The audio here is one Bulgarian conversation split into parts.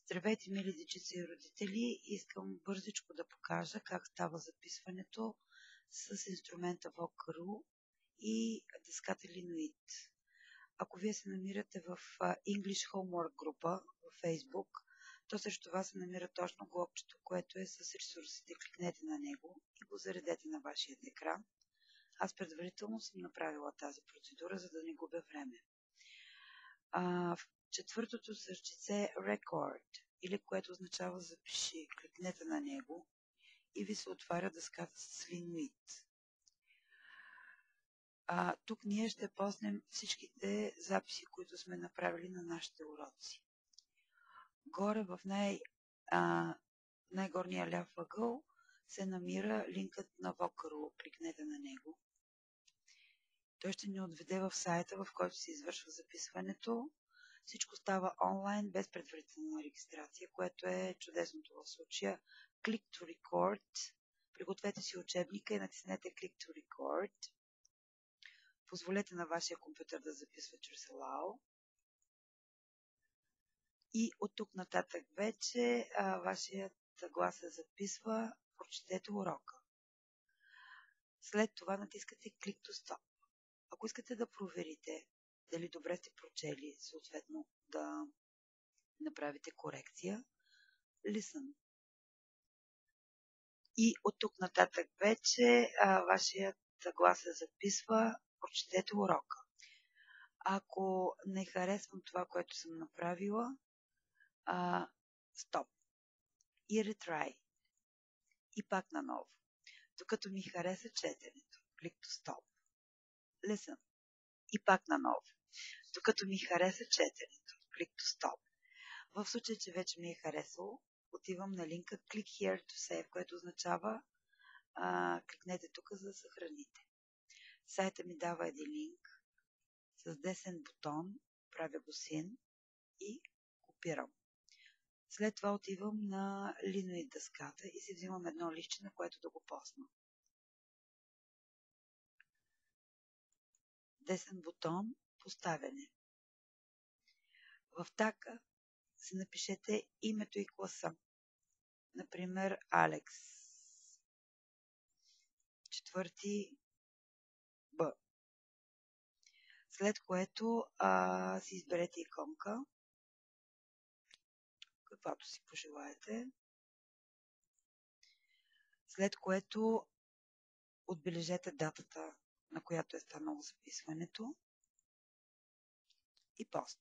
Здравейте, мили дечица и родители! Искам бързичко да покажа как става записването с инструмента Vocaloid и дъската Linoid. Ако вие се намирате в English Homework група в Facebook, то срещу вас се намира точно блокчето, което е с ресурсите. Кликнете на него и го заредете на вашия екран. Аз предварително съм направила тази процедура, за да не губя време. В четвъртото сърчице Record, или което означава запиши, кликнете на него и ви се отваря дъската с Linoid. Тук ние ще поснем всичките записи, които сме направили на нашите уроци. Горе в най-горния ляв ъгъл се намира линкът на Vocaloid. Кликнете на него. Той ще ни отведе в сайта, в който се извършва записването. Всичко става онлайн, без предварителна регистрация, което е чудесното в случая. Click to record. Пригответе си учебника и натиснете Click to record. Позволете на вашия компютър да записва чрез Allow. И от тук нататък вече вашият глас се записва. Прочетете урока. След това натискате Click to Stop. Ако искате да проверите дали добре сте прочели, съответно да направите корекция, Listen. И от тук нататък вече вашият глас се записва. Прочетете урока. Ако не харесвам това, което съм направила, стоп. И retry. И пак наново. Докато ми хареса четенето. Click to stop. Listen. И пак наново. Докато ми хареса четенето. Click to stop. В случай, че вече ми е харесало, отивам на линка Click here to save, което означава кликнете тук, за да съхраните. Сайта ми дава един линк с десен бутон, правя го син и копирам. След това отивам на Linoid дъската и си взимам едно листче, на което да го посна. Десен бутон, поставяне. В така си напишете името и класа. Например, Алекс. Четвърти Б. След което си изберете иконка, каквато си пожелаете. След което отбележете датата, на която е станало записването и пост.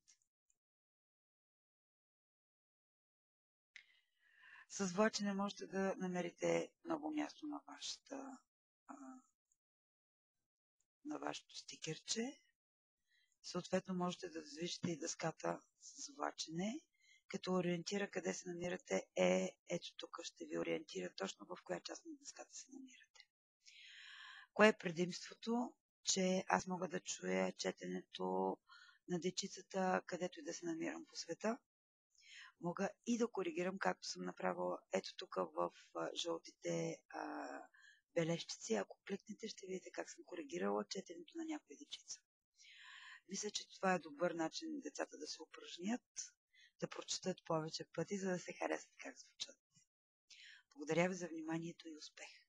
С влачене можете да намерите много място на вашето стикерче. Съответно можете да движите и дъската с влачене, като ориентира къде се намирате ето тук ще ви ориентира точно в коя част на дъската се намирате. Кое е предимството? Че аз мога да чуя четенето на дечицата, където и да се намирам по света. Мога и да коригирам, както съм направила ето тук в жълтите бележчици. Ако кликнете, ще видите как съм коригирала четенето на някоя дечица. Мисля, че това е добър начин децата да се упражнят, да прочетат повече пъти, за да се харесат как звучат. Благодаря ви за вниманието и успех!